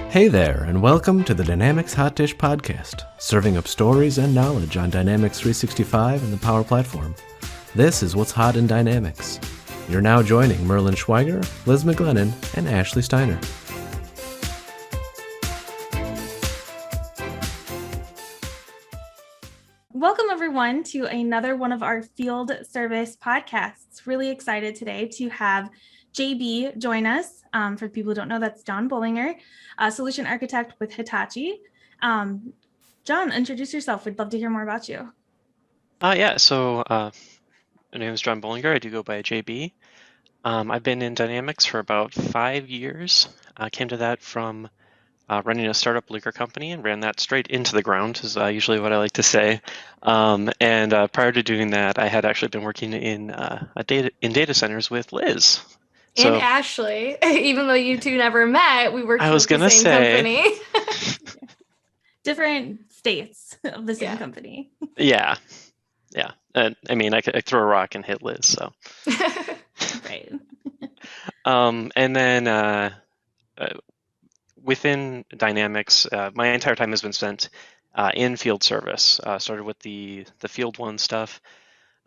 Hey there, and welcome to the Dynamics Hot Dish Podcast, serving up stories and knowledge on Dynamics 365 and the Power Platform. This is What's Hot in Dynamics. You're now joining Merlin Schweiger, Liz McGlennon, and Ashley Steiner. Welcome, everyone, to another one of our field service podcasts. Really excited today to have JB join us. For people who don't know, that's Jon Bohlinger, a solution architect with Hitachi. Jon, introduce yourself. We'd love to hear more about you. My name is Jon Bohlinger. I do go by JB. I've been in Dynamics for about 5 years. I came to that from running a startup liquor company and ran that straight into the ground, is usually what I like to say. And prior to doing that, I had actually been working in data centers with Liz. And Ashley, even though you two never met, we worked with the same company. Different states of the same company. Yeah. I mean, I could throw a rock and hit Liz, so. Right. And then within Dynamics, my entire time has been spent in field service. Started with the Field 1 stuff,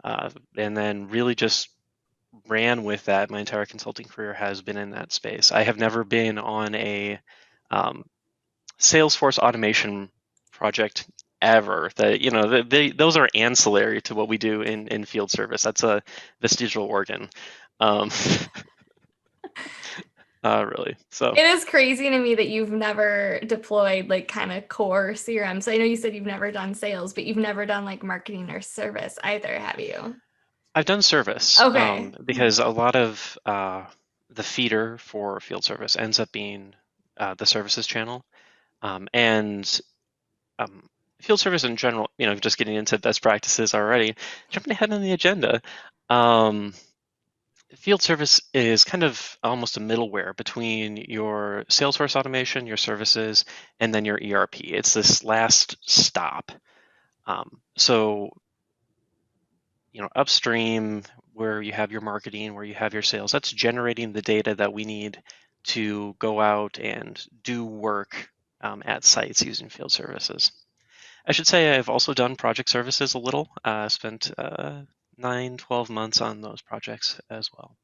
and then really just ran with that. My entire consulting career has been in that space. I have never been on a Salesforce automation project ever. Those are ancillary to what we do in field service. That's a vestigial organ. Really. So it is crazy to me that you've never deployed like kind of core CRM. So I know you said you've never done sales, but you've never done like marketing or service either, have you? I've done service. Okay. Because a lot of the feeder for field service ends up being the services channel. And field service in general, just getting into best practices already, jumping ahead on the agenda. Field service is kind of almost a middleware between your Salesforce automation, your services, and then your ERP. It's this last stop. So upstream, where you have your marketing, where you have your sales, that's generating the data that we need to go out and do work at sites using field services. I should say I've also done project services a little, spent 9-12 months on those projects as well.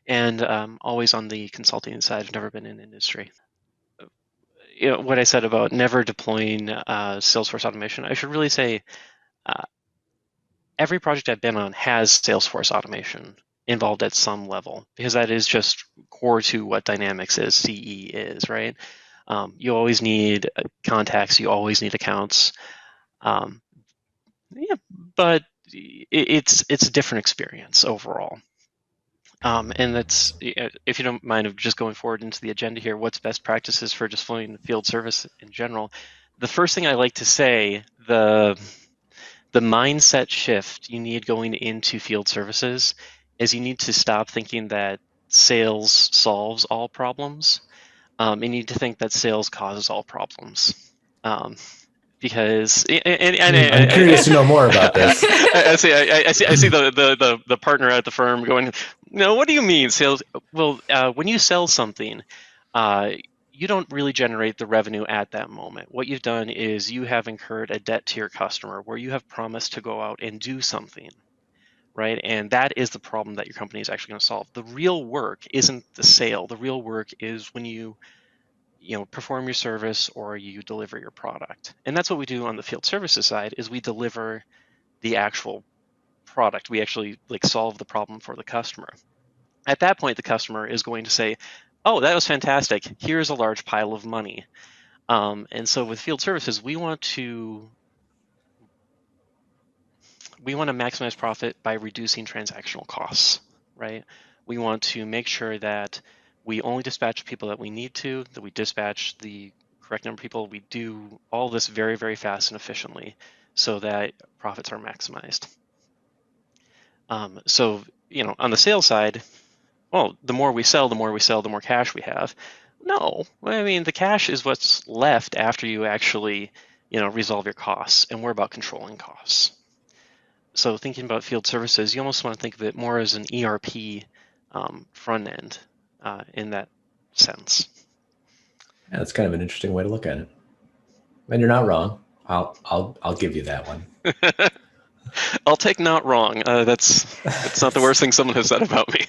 And always on the consulting side. I've never been in industry. What I said about never deploying Salesforce automation, I should really say every project I've been on has Salesforce automation involved at some level, because that is just core to what Dynamics is, CE is, right? You always need contacts, you always need accounts. But it's a different experience overall. And that's, if you don't mind of just going forward into the agenda here, what's best practices for deploying field service in general? The first thing I like to say, the mindset shift you need going into field services is you need to stop thinking that sales solves all problems. You need to think that sales causes all problems. Because I'm curious to know more about this. I see the partner at the firm going, no, what do you mean sales? Well, when you sell something, you don't really generate the revenue at that moment. What you've done is you have incurred a debt to your customer where you have promised to go out and do something, right? And that is the problem that your company is actually going to solve. The real work isn't the sale. The real work is when you perform your service or you deliver your product. And that's what we do on the field services side, is we deliver the actual product. We actually solve the problem for the customer. At that point, the customer is going to say, oh, that was fantastic. Here's a large pile of money. And so with field services, we want to maximize profit by reducing transactional costs, right? We want to make sure that we only dispatch people that we need to, that we dispatch the correct number of people. We do all this very, very fast and efficiently so that profits are maximized. So, on the sales side, well, the more we sell, the more cash we have. No, I mean, the cash is what's left after you actually, resolve your costs, and we're about controlling costs. So thinking about field services, you almost want to think of it more as an ERP front end in that sense. Yeah, that's kind of an interesting way to look at it. And you're not wrong. I'll give you that one. I'll take not wrong. That's not the worst thing someone has said about me.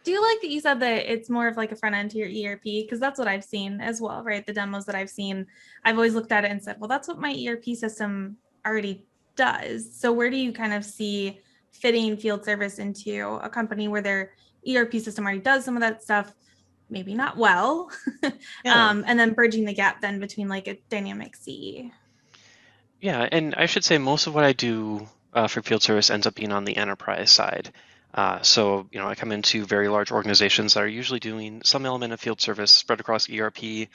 Do you like that you said that it's more of like a front end to your ERP? Because that's what I've seen as well, right? The demos that I've seen, I've always looked at it and said, well, that's what my ERP system already does. So where do you kind of see fitting field service into a company where their ERP system already does some of that stuff, maybe not well, Yeah. and then bridging the gap then between like a dynamic CE? Yeah, and I should say most of what I do for field service ends up being on the enterprise side. So, I come into very large organizations that are usually doing some element of field service spread across ERP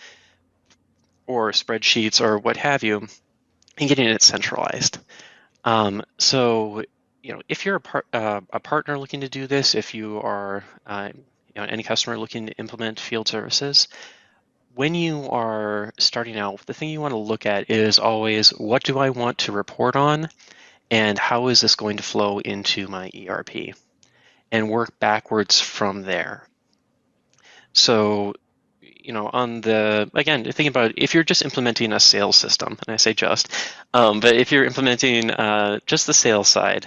or spreadsheets or what have you, and getting it centralized. So, if you're a partner looking to do this, if you are any customer looking to implement field services, when you are starting out, the thing you want to look at is always, what do I want to report on, and how is this going to flow into my ERP, and work backwards from there. So, again, thinking about if you're just implementing a sales system, and I say just, but if you're implementing just the sales side,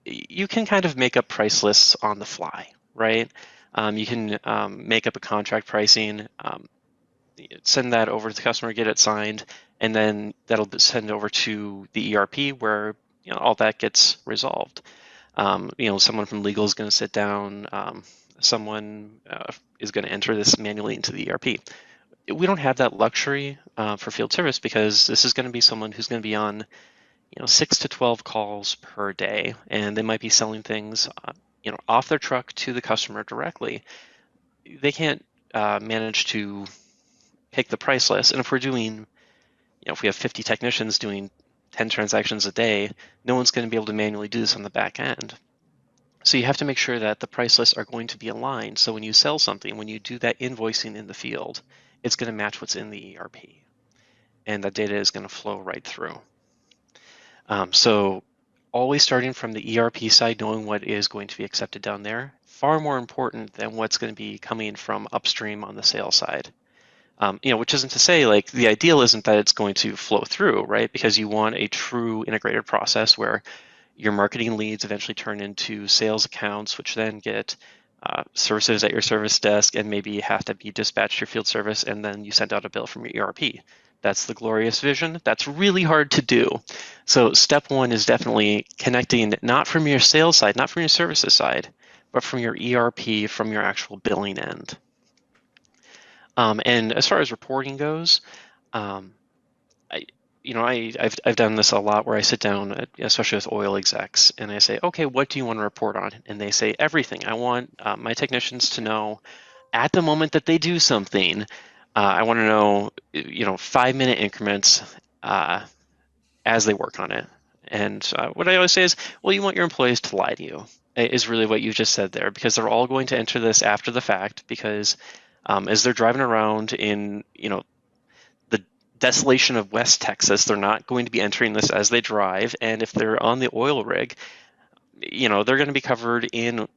you can kind of make up price lists on the fly, right? You can make up a contract pricing, send that over to the customer, get it signed, and then that'll send over to the ERP where all that gets resolved. Someone from legal is going to sit down. Someone is going to enter this manually into the ERP. We don't have that luxury for field service because this is going to be someone who's going to be on 6 to 12 calls per day, and they might be selling things off their truck to the customer directly. They can't manage to pick the price list. And if we're doing, if we have 50 technicians doing 10 transactions a day, no one's going to be able to manually do this on the back end. So you have to make sure that the price lists are going to be aligned. So when you sell something, when you do that invoicing in the field, it's going to match what's in the ERP. And that data is going to flow right through. So always starting from the ERP side, knowing what is going to be accepted down there, far more important than what's going to be coming from upstream on the sales side. Which isn't to say like the ideal isn't that it's going to flow through, right? Because you want a true integrated process where your marketing leads eventually turn into sales accounts, which then get services at your service desk and maybe have to be dispatched to your field service, and then you send out a bill from your ERP. That's the glorious vision. That's really hard to do. So step one is definitely connecting not from your sales side, not from your services side, but from your ERP, from your actual billing end. And as far as reporting goes, I've done this a lot where I sit down, especially with oil execs, and I say, okay, what do you want to report on? And they say everything. I want my technicians to know at the moment that they do something. I want to know, 5-minute increments as they work on it. And what I always say is, well, you want your employees to lie to you, is really what you just said there, because they're all going to enter this after the fact, because as they're driving around in, the desolation of West Texas, they're not going to be entering this as they drive. And if they're on the oil rig, they're going to be covered in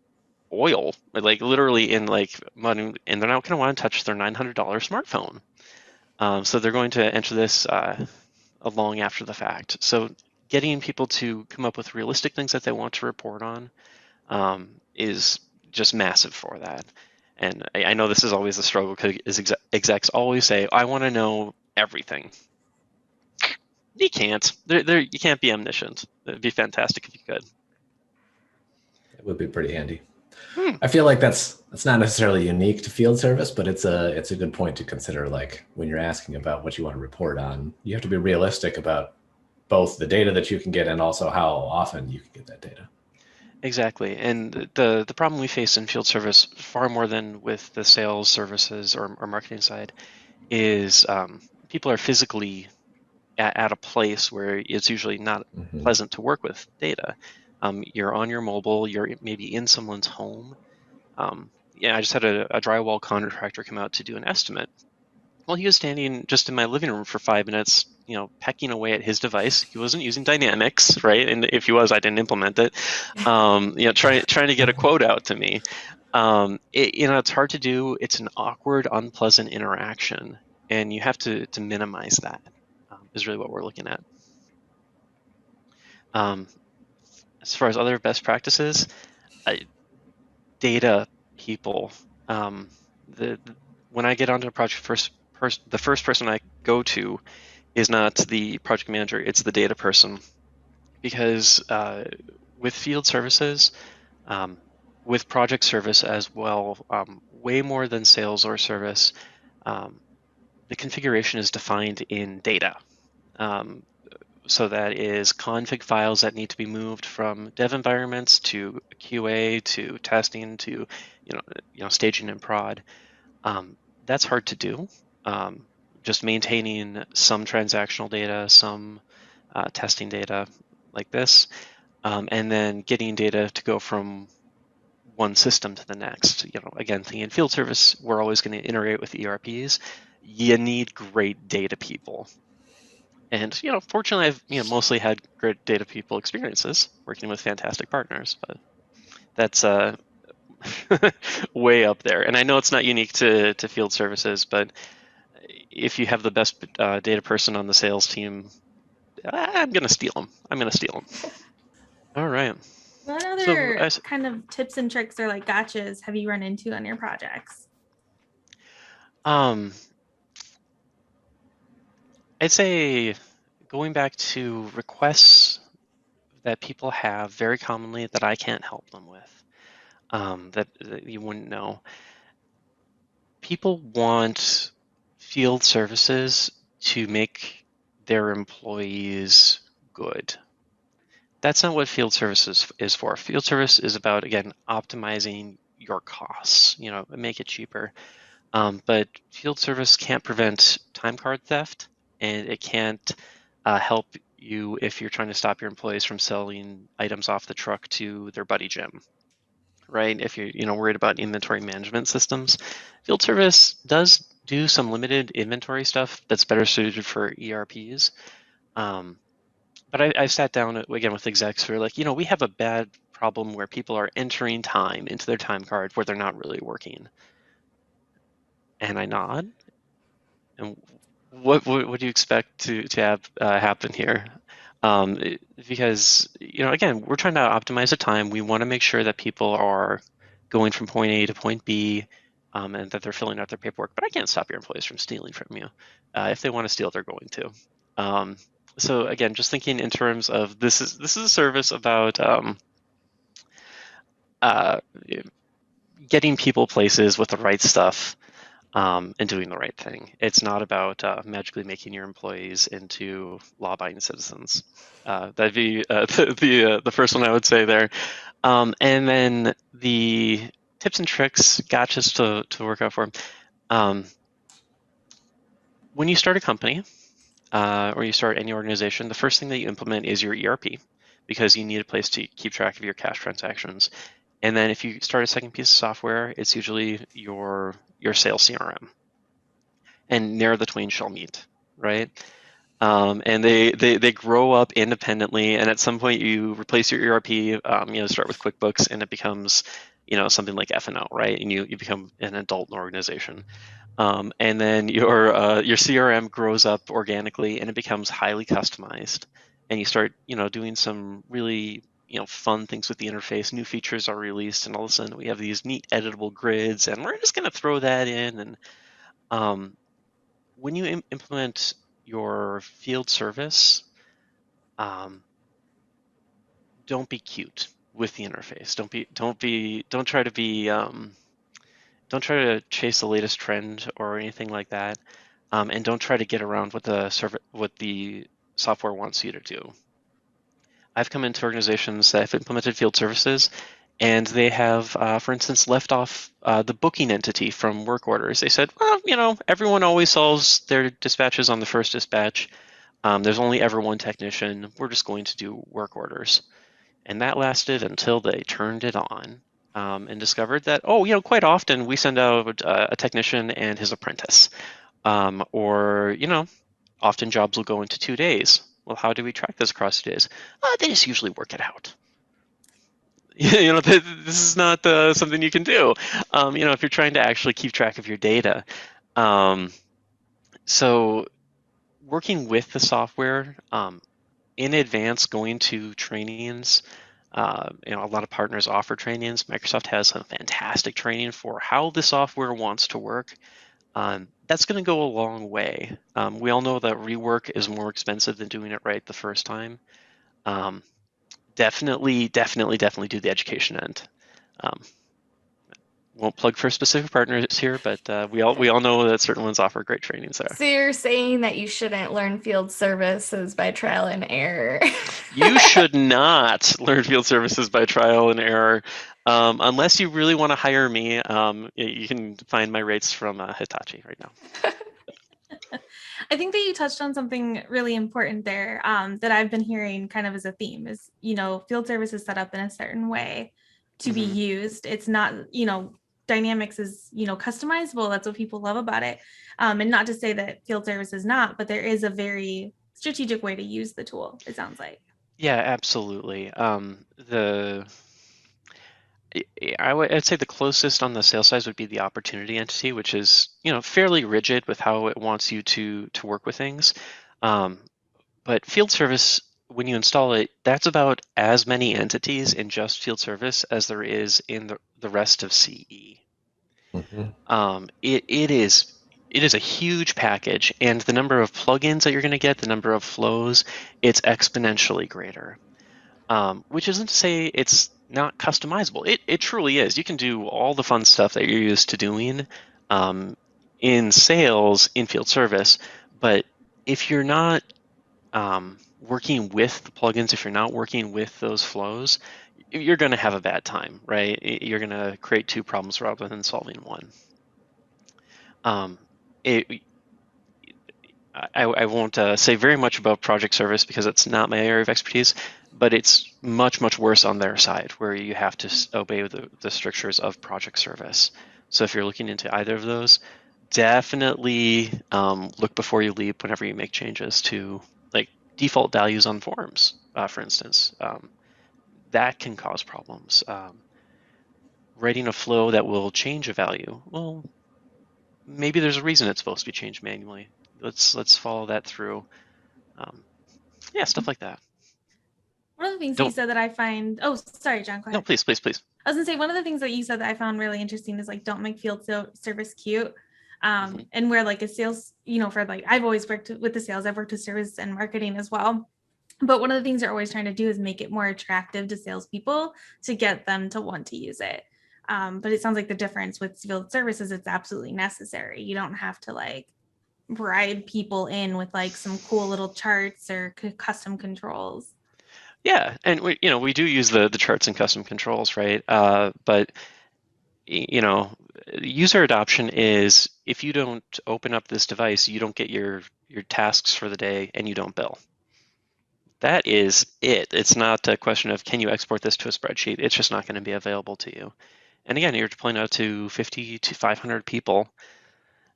oil, like literally in like mud, and they're not going to want to touch their $900 smartphone. So they're going to enter this long after the fact. So getting people to come up with realistic things that they want to report on is just massive for that. And I know this is always a struggle because execs always say, I want to know everything. You can't. You can't be omniscient. It'd be fantastic if you could. It would be pretty handy. I feel like that's not necessarily unique to field service, but it's a good point to consider. Like when you're asking about what you want to report on, you have to be realistic about both the data that you can get and also how often you can get that data. Exactly. And the problem we face in field service far more than with the sales services or marketing side is people are physically at a place where it's usually not pleasant to work with data. You're on your mobile, you're maybe in someone's home. I just had a drywall contractor come out to do an estimate. Well, he was standing just in my living room for 5 minutes, pecking away at his device. He wasn't using Dynamics, right? And if he was, I didn't implement it. Trying to get a quote out to me. It's hard to do. It's an awkward, unpleasant interaction, and you have to minimize that. Is really what we're looking at. As far as other best practices, data people. When I get onto a project, the first person I go to is not the project manager; it's the data person, because with field services, with project service as well, way more than sales or service, the configuration is defined in data. So that is config files that need to be moved from dev environments to QA to testing to staging and prod. That's hard to do. Just maintaining some transactional data, some testing data like this, and then getting data to go from one system to the next. Again, thinking in field service, we're always going to integrate with ERPs. You need great data people. And fortunately, I've mostly had great data people experiences working with fantastic partners, but that's way up there. And I know it's not unique to field services, but if you have the best data person on the sales team, I'm going to steal them. All right. What So other kind of tips and tricks or like gotchas have you run into on your projects? I'd say going back to requests that people have very commonly that I can't help them with, that you wouldn't know. People want field services to make their employees good. That's not what field services is for. Field service is about, again, optimizing your costs, make it cheaper. But field service can't prevent time card theft, and it can't help you if you're trying to stop your employees from selling items off the truck to their buddy gym, right? If you're worried about inventory management systems, field service does do some limited inventory stuff that's better suited for ERPs. But I've sat down again with execs who are like, we have a bad problem where people are entering time into their time card where they're not really working. And I nod. And what do you expect to have happen here? Because again, we're trying to optimize the time. We want to make sure that people are going from point A to point B, and that they're filling out their paperwork. But I can't stop your employees from stealing from you. If they want to steal, they're going to. So again, just thinking in terms of this is a service about getting people places with the right stuff. And doing the right thing. It's not about magically making your employees into law-abiding citizens. That'd be the first one I would say there. And then the tips and tricks, gotchas to work out for. When you start a company or you start any organization, the first thing that you implement is your ERP, because you need a place to keep track of your cash transactions. And then if you start a second piece of software, it's usually your sales CRM. And ne'er the twain shall meet, right? And they grow up independently, and at some point you replace your ERP, start with QuickBooks, and it becomes something like F&O, right? And you become an adult organization. And then your CRM grows up organically, and it becomes highly customized. And you start doing some really fun things with the interface. New features are released, and all of a sudden we have these neat editable grids, and we're just going to throw that in. And when you implement your field service, don't be cute with the interface. Don't try to chase the latest trend or anything like that, and don't try to get around what the software wants you to do. I've come into organizations that have implemented field services, and they have, for instance, left off the booking entity from work orders. They said, well, everyone always solves their dispatches on the first dispatch. There's only ever one technician. We're just going to do work orders. And that lasted until they turned it on and discovered that, quite often we send out a technician and his apprentice. Or Often jobs will go into 2 days. Well, how do we track this across 2 days? They just usually work it out. This is not something you can do. If you're trying to actually keep track of your data. So working with the software in advance, going to trainings. A lot of partners offer trainings. Microsoft has some fantastic training for how the software wants to work. That's going to go a long way. We all know that rework is more expensive than doing it right the first time. Definitely do the education end. Won't plug for specific partners here, but we all know that certain ones offer great trainings there. So you're saying that you shouldn't learn field services by trial and error? You should not learn field services by trial and error. Unless you really want to hire me, you can find my rates from Hitachi right now. I think that you touched on something really important there that I've been hearing kind of as a theme is, field service is set up in a certain way to be used. It's not, Dynamics is, customizable. That's what people love about it. And not to say that field service is not, but there is a very strategic way to use the tool, it sounds like. Yeah, absolutely. I'd say the closest on the sales side would be the opportunity entity, which is fairly rigid with how it wants you to work with things. But field service, when you install it, that's about as many entities in just field service as there is in the rest of CE. It is a huge package, and the number of plugins that you're going to get, the number of flows, it's exponentially greater. Which isn't to say it's not customizable. It truly is. You can do all the fun stuff that you're used to doing in sales, in field service, but if you're not working with the plugins, if you're not working with those flows, you're going to have a bad time, right? You're going to create two problems rather than solving one. I won't say very much about project service because it's not my area of expertise, but it's much, much worse on their side where you have to obey the strictures of project service. So if you're looking into either of those, definitely look before you leap whenever you make changes to like default values on forms, for instance. That can cause problems. Writing a flow that will change a value, well, maybe there's a reason it's supposed to be changed manually. Let's follow that through. Yeah, stuff like that. One of the things you said that I find, oh, sorry, John, go ahead. No, please. I was gonna say, one of the things that you said that I found really interesting is like, don't make field service cute. And where like a sales, for like, I've always worked with the sales, I've worked with service and marketing as well. But one of the things they're always trying to do is make it more attractive to salespeople to get them to want to use it. But it sounds like the difference with field services, it's absolutely necessary. You don't have to like bribe people in with like some cool little charts or custom controls. Yeah, and we do use the charts and custom controls, right? But user adoption is if you don't open up this device, you don't get your tasks for the day and you don't bill. That is it. It's not a question of can you export this to a spreadsheet. It's just not going to be available to you. And again, you're deploying out to 50 to 500 people.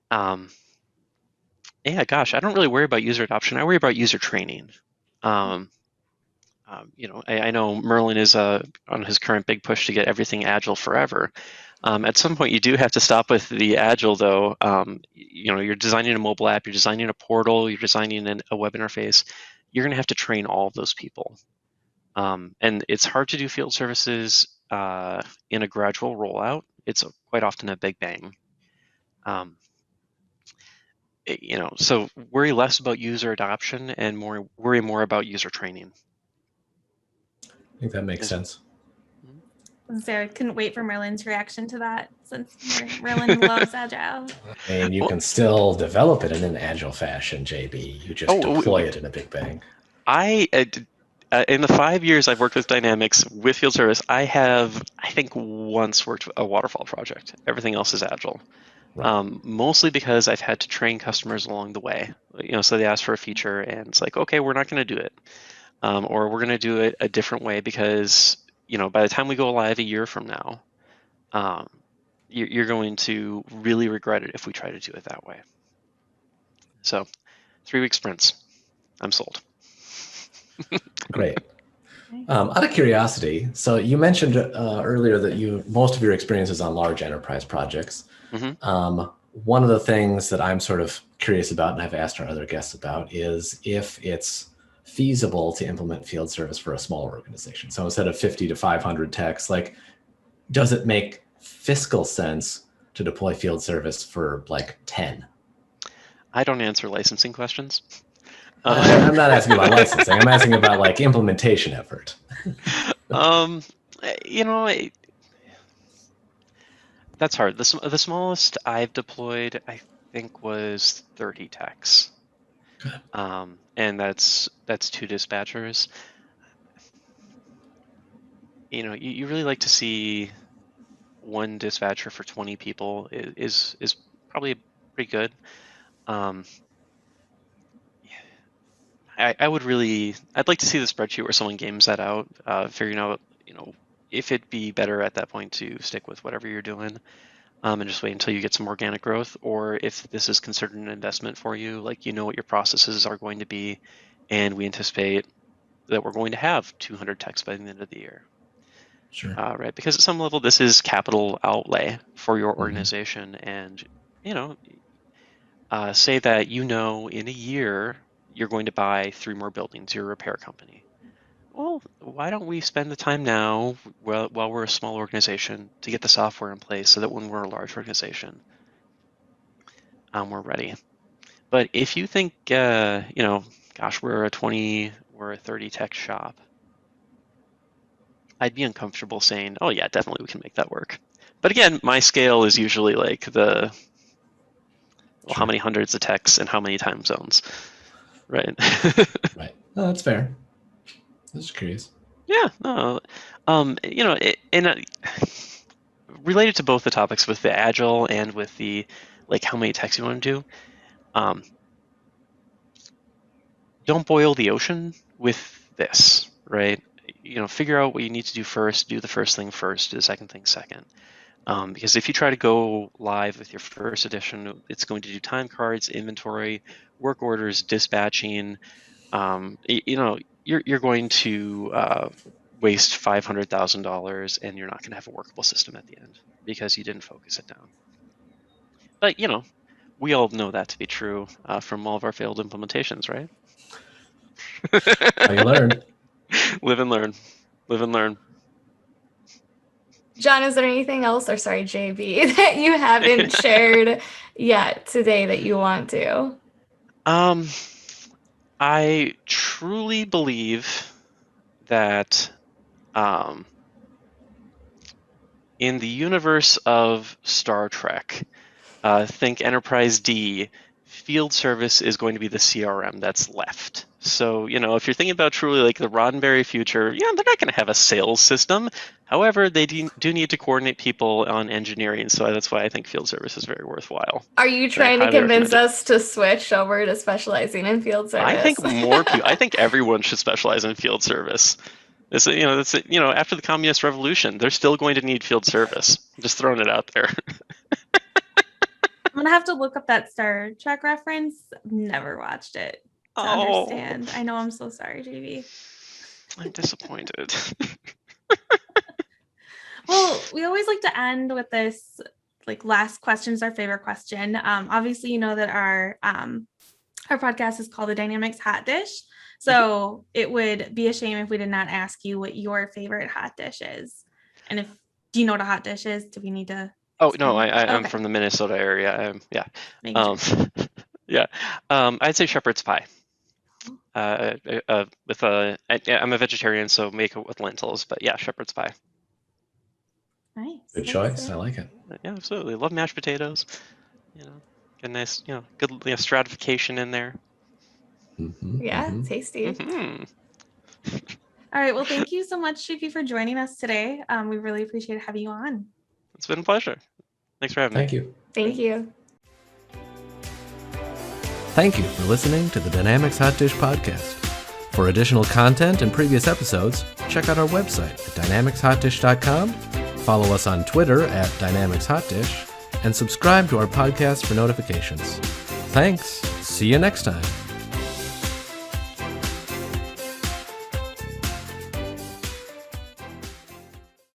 Yeah, gosh, I don't really worry about user adoption. I worry about user training. I know Merlin is on his current big push to get everything agile forever. At some point, you do have to stop with the agile, though. You're designing a mobile app, you're designing a portal, you're designing a web interface. You're going to have to train all of those people. And it's hard to do field services in a gradual rollout. It's quite often a big bang. So worry less about user adoption and worry more about user training. I think that makes sense. Sarah, couldn't wait for Merlin's reaction to that since Merlin loves Agile. And you can still develop it in an agile fashion, JB. You just deploy it in a big bang. In the 5 years I've worked with Dynamics with field service, I have, I think, once worked a waterfall project. Everything else is agile. Right. Mostly because I've had to train customers along the way. So they ask for a feature and it's like, okay, we're not going to do it. Or we're going to do it a different way because, by the time we go live a year from now, you're going to really regret it if we try to do it that way. So 3-week sprints. I'm sold. Great. Out of curiosity, so you mentioned earlier that most of your experience is on large enterprise projects. Mm-hmm. One of the things that I'm sort of curious about, and I've asked our other guests about, is if it's feasible to implement field service for a smaller organization. So instead of 50 to 500 techs, like, does it make fiscal sense to deploy field service for like 10? I don't answer licensing questions. I'm not asking about licensing. I'm asking about like implementation effort. That's hard. The smallest I've deployed, I think, was 30 techs. Okay. And that's 2 dispatchers. You really like to see 1 dispatcher for 20 people is probably pretty good. I'd like to see the spreadsheet where someone games that out, figuring out, if it'd be better at that point to stick with whatever you're doing, and just wait until you get some organic growth, or if this is considered an investment for you, like what your processes are going to be, and we anticipate that we're going to have 200 techs by the end of the year. Sure. Right? Because at some level, this is capital outlay for your organization, and say that in a year you're going to buy 3 more buildings. You're a repair company. Well, why don't we spend the time now, while we're a small organization, to get the software in place so that when we're a large organization, we're ready. But if you think, gosh, we're a 20 or a 30 tech shop, I'd be uncomfortable saying, oh yeah, definitely we can make that work. But again, my scale is usually like how many hundreds of techs and how many time zones, right? Right. No, that's fair. I'm just curious. Yeah, no, related to both the topics with the agile and with the how many techs you want to do, don't boil the ocean with this, right? Figure out what you need to do first, do the first thing first, do the second thing second. Because if you try to go live with your first edition, it's going to do time cards, inventory, work orders, dispatching. You're going to waste $500,000, and you're not going to have a workable system at the end because you didn't focus it down. But we all know that to be true from all of our failed implementations, right? How you learn. Live and learn. Live and learn. John, is there anything else, or sorry, JB, that you haven't shared yet today that you want to? I truly believe that in the universe of Star Trek, think Enterprise D, field service is going to be the CRM that's left. So, if you're thinking about truly like the Roddenberry future, they're not going to have a sales system. However, they do need to coordinate people on engineering. So that's why I think field service is very worthwhile. Are you trying to convince us to switch over to specializing in field service? I think more people. I think everyone should specialize in field service. After the communist revolution, they're still going to need field service. I'm just throwing it out there. I'm gonna have to look up that Star Trek reference. I've never watched it to understand. I know, I'm so sorry, JB. I'm disappointed. Well, we always like to end with this, last question is our favorite question. Obviously, you know that our podcast is called the Dynamnics Hot Dish. So it would be a shame if we did not ask you what your favorite hot dish is. And do you know what a hot dish is? Do we need to? Oh, no, I'm from the Minnesota area. Yeah. Yeah. I'd say shepherd's pie. I'm a vegetarian, so make it with lentils, but yeah, shepherd's pie. Nice. Good choice. I like it. Yeah, absolutely. Love mashed potatoes. Get a nice, good stratification in there. Yeah, tasty. All right. Well, thank you so much, JP, for joining us today. We really appreciate having you on. It's been a pleasure. Thanks for having me. Thank you. Thank you. Thank you for listening to the Dynamnics Hot Dish podcast. For additional content and previous episodes, check out our website at dynamicshotdish.com, follow us on Twitter at dynamicshotdish, and subscribe to our podcast for notifications. Thanks. See you next time.